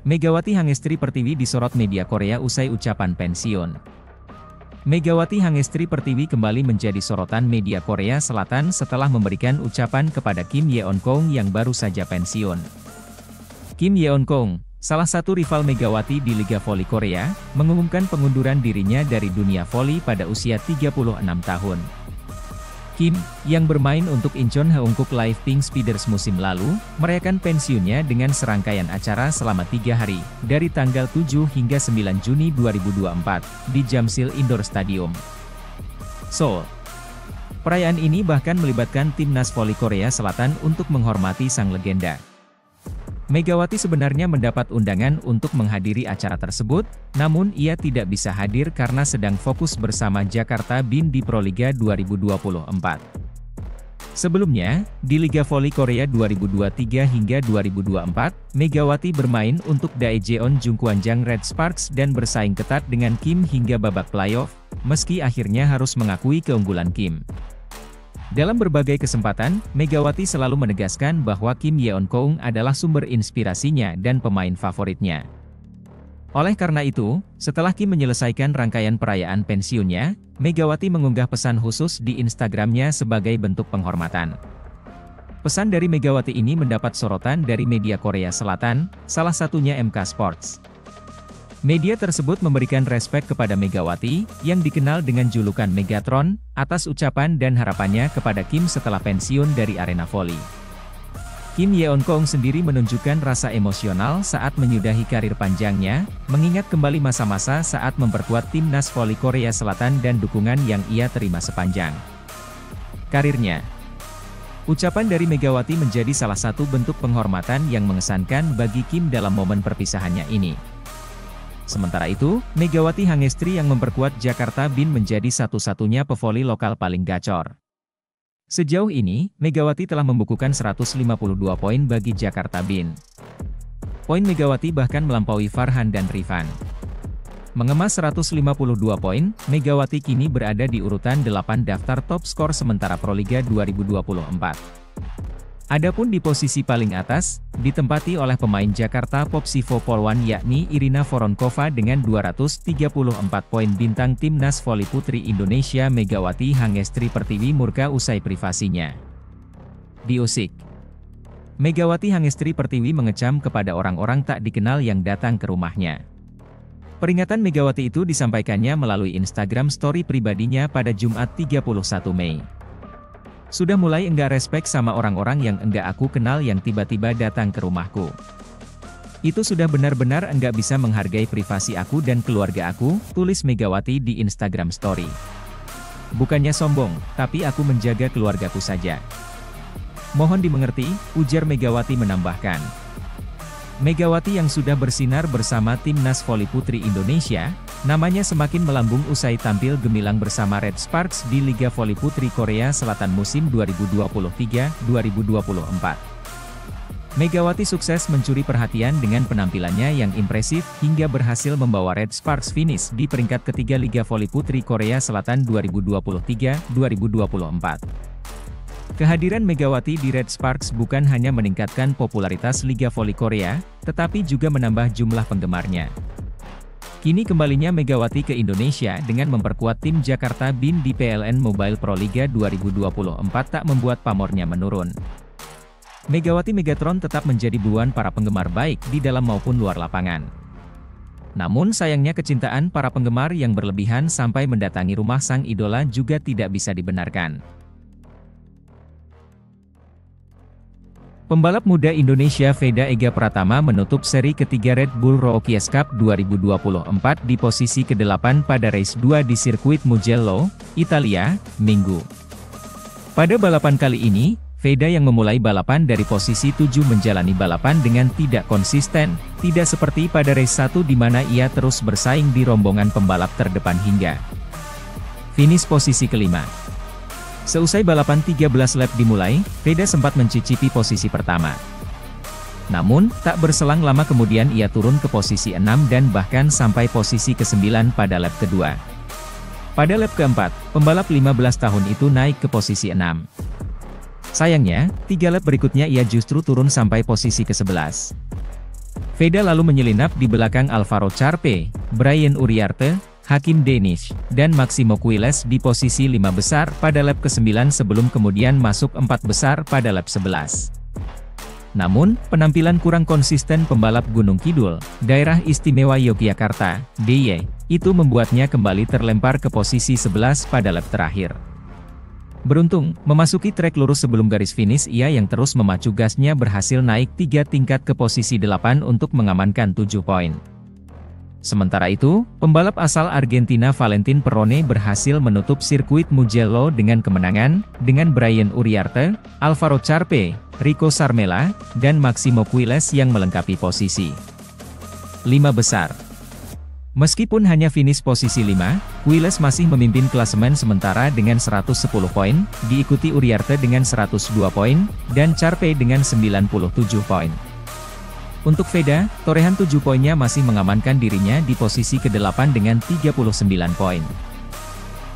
Megawati Hangestri Pertiwi disorot media Korea usai ucapan pensiun. Megawati Hangestri Pertiwi kembali menjadi sorotan media Korea Selatan setelah memberikan ucapan kepada Kim Yeon-kong yang baru saja pensiun. Kim Yeon-kong, salah satu rival Megawati di Liga Voli Korea, mengumumkan pengunduran dirinya dari dunia voli pada usia 36 tahun. Kim, yang bermain untuk Incheon Haeunkook Live Pink Speeders musim lalu, merayakan pensiunnya dengan serangkaian acara selama 3 hari, dari tanggal 7 hingga 9 Juni 2024, di Jamsil Indoor Stadium, Seoul. Perayaan ini bahkan melibatkan timnas voli Korea Selatan untuk menghormati sang legenda. Megawati sebenarnya mendapat undangan untuk menghadiri acara tersebut, namun ia tidak bisa hadir karena sedang fokus bersama Jakarta Bin di Proliga 2024. Sebelumnya, di Liga Voli Korea 2023 hingga 2024, Megawati bermain untuk Daejeon Jungkwanjang Red Sparks dan bersaing ketat dengan Kim hingga babak playoff, meski akhirnya harus mengakui keunggulan Kim. Dalam berbagai kesempatan, Megawati selalu menegaskan bahwa Kim Yeon-kong adalah sumber inspirasinya dan pemain favoritnya. Oleh karena itu, setelah Kim menyelesaikan rangkaian perayaan pensiunnya, Megawati mengunggah pesan khusus di Instagramnya sebagai bentuk penghormatan. Pesan dari Megawati ini mendapat sorotan dari media Korea Selatan, salah satunya MK Sports. Media tersebut memberikan respek kepada Megawati, yang dikenal dengan julukan Megatron, atas ucapan dan harapannya kepada Kim setelah pensiun dari arena voli. Kim Yeon-kong sendiri menunjukkan rasa emosional saat menyudahi karir panjangnya, mengingat kembali masa-masa saat memperkuat timnas voli Korea Selatan dan dukungan yang ia terima sepanjang karirnya. Ucapan dari Megawati menjadi salah satu bentuk penghormatan yang mengesankan bagi Kim dalam momen perpisahannya ini. Sementara itu, Megawati Hangestri yang memperkuat Jakarta Bin menjadi satu-satunya pevoli lokal paling gacor. Sejauh ini, Megawati telah membukukan 152 poin bagi Jakarta Bin. Poin Megawati bahkan melampaui Farhan dan Rifan. Mengemas 152 poin, Megawati kini berada di urutan 8 daftar top skor sementara Proliga 2024. Adapun di posisi paling atas, ditempati oleh pemain Jakarta Popsivo Polwan yakni Irina Voronkova dengan 234 poin. Bintang timnas voli putri Indonesia Megawati Hangestri Pertiwi murka usai privasinya diusik. Megawati Hangestri Pertiwi mengecam kepada orang-orang tak dikenal yang datang ke rumahnya. Peringatan Megawati itu disampaikannya melalui Instagram story pribadinya pada Jumat 31 Mei. Sudah mulai enggak respek sama orang-orang yang enggak aku kenal yang tiba-tiba datang ke rumahku. Itu sudah benar-benar enggak bisa menghargai privasi aku dan keluarga aku, tulis Megawati di Instagram Story. Bukannya sombong, tapi aku menjaga keluargaku saja. Mohon dimengerti, ujar Megawati menambahkan. Megawati yang sudah bersinar bersama timnas voli putri Indonesia, namanya semakin melambung usai tampil gemilang bersama Red Sparks di Liga Voli Putri Korea Selatan musim 2023-2024. Megawati sukses mencuri perhatian dengan penampilannya yang impresif hingga berhasil membawa Red Sparks finish di peringkat ketiga Liga Voli Putri Korea Selatan 2023-2024. Kehadiran Megawati di Red Sparks bukan hanya meningkatkan popularitas Liga Voli Korea, tetapi juga menambah jumlah penggemarnya. Kini kembalinya Megawati ke Indonesia dengan memperkuat tim Jakarta Bin di PLN Mobile Proliga 2024 tak membuat pamornya menurun. Megawati Megatron tetap menjadi buruan para penggemar baik di dalam maupun luar lapangan. Namun sayangnya kecintaan para penggemar yang berlebihan sampai mendatangi rumah sang idola juga tidak bisa dibenarkan. Pembalap muda Indonesia Veda Ega Pratama menutup seri ketiga Red Bull Rookies Cup 2024 di posisi ke-8 pada race 2 di sirkuit Mugello, Italia, Minggu. Pada balapan kali ini, Veda yang memulai balapan dari posisi 7 menjalani balapan dengan tidak konsisten, tidak seperti pada race 1 di mana ia terus bersaing di rombongan pembalap terdepan hingga finish posisi kelima. Seusai balapan 13 lap dimulai, Veda sempat mencicipi posisi pertama. Namun, tak berselang lama kemudian ia turun ke posisi 6 dan bahkan sampai posisi ke-9 pada lap kedua. Pada lap keempat, pembalap 15 tahun itu naik ke posisi 6. Sayangnya, 3 lap berikutnya ia justru turun sampai posisi ke-11. Veda lalu menyelinap di belakang Alvaro Charpe, Brian Uriarte, Hakim Denish, dan Maximo Quiles di posisi 5 besar pada lap ke-9 sebelum kemudian masuk 4 besar pada lap 11. Namun, penampilan kurang konsisten pembalap Gunung Kidul, Daerah Istimewa Yogyakarta, DIY, itu membuatnya kembali terlempar ke posisi 11 pada lap terakhir. Beruntung, memasuki trek lurus sebelum garis finish ia yang terus memacu gasnya berhasil naik 3 tingkat ke posisi 8 untuk mengamankan 7 poin. Sementara itu, pembalap asal Argentina Valentin Perrone berhasil menutup sirkuit Mugello dengan kemenangan, dengan Brian Uriarte, Alvaro Charpe, Rico Sarmela, dan Maximo Quiles yang melengkapi posisi 5 besar. Meskipun hanya finish posisi 5, Quiles masih memimpin klasemen sementara dengan 110 poin, diikuti Uriarte dengan 102 poin, dan Charpe dengan 97 poin. Untuk Veda, torehan 7 poinnya masih mengamankan dirinya di posisi ke-8 dengan 39 poin.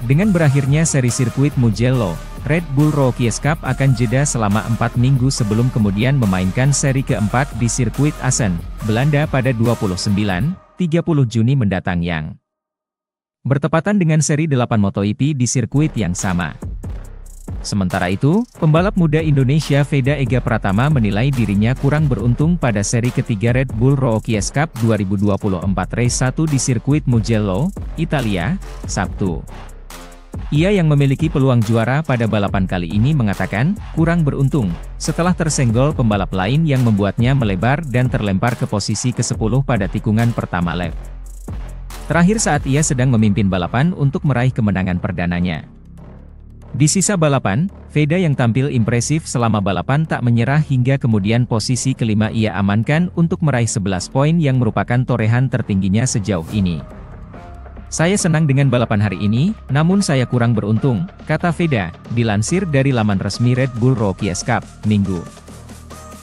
Dengan berakhirnya seri sirkuit Mugello, Red Bull Rookies Cup akan jeda selama 4 minggu sebelum kemudian memainkan seri keempat di sirkuit Assen, Belanda pada 29-30 Juni mendatang yang bertepatan dengan seri 8 MotoGP di sirkuit yang sama. Sementara itu, pembalap muda Indonesia Veda Ega Pratama menilai dirinya kurang beruntung pada seri ketiga Red Bull Rookies Cup 2024 Race 1 di sirkuit Mugello, Italia, Sabtu. Ia yang memiliki peluang juara pada balapan kali ini mengatakan, kurang beruntung, setelah tersenggol pembalap lain yang membuatnya melebar dan terlempar ke posisi ke-10 pada tikungan pertama lap terakhir saat ia sedang memimpin balapan untuk meraih kemenangan perdananya. Di sisa balapan, Veda yang tampil impresif selama balapan tak menyerah hingga kemudian posisi kelima ia amankan untuk meraih 11 poin yang merupakan torehan tertingginya sejauh ini. Saya senang dengan balapan hari ini, namun saya kurang beruntung, kata Veda, dilansir dari laman resmi Red Bull Rookies Cup, Minggu.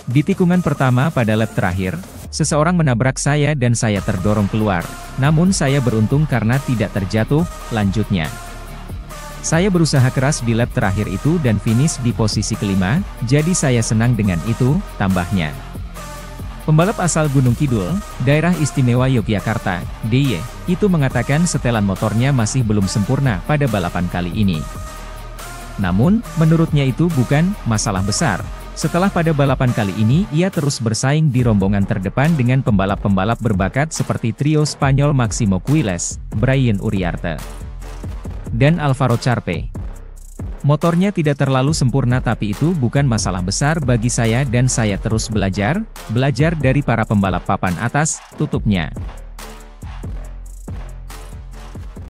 Di tikungan pertama pada lap terakhir, seseorang menabrak saya dan saya terdorong keluar, namun saya beruntung karena tidak terjatuh, lanjutnya. Saya berusaha keras di lap terakhir itu dan finish di posisi kelima, jadi saya senang dengan itu, tambahnya. Pembalap asal Gunung Kidul, Daerah Istimewa Yogyakarta, DIY, itu mengatakan setelan motornya masih belum sempurna pada balapan kali ini. Namun, menurutnya itu bukan masalah besar. Setelah pada balapan kali ini ia terus bersaing di rombongan terdepan dengan pembalap-pembalap berbakat seperti trio Spanyol Maximo Quiles, Brian Uriarte, dan Alvaro Charpe. Motornya tidak terlalu sempurna tapi itu bukan masalah besar bagi saya dan saya terus belajar dari para pembalap papan atas, tutupnya.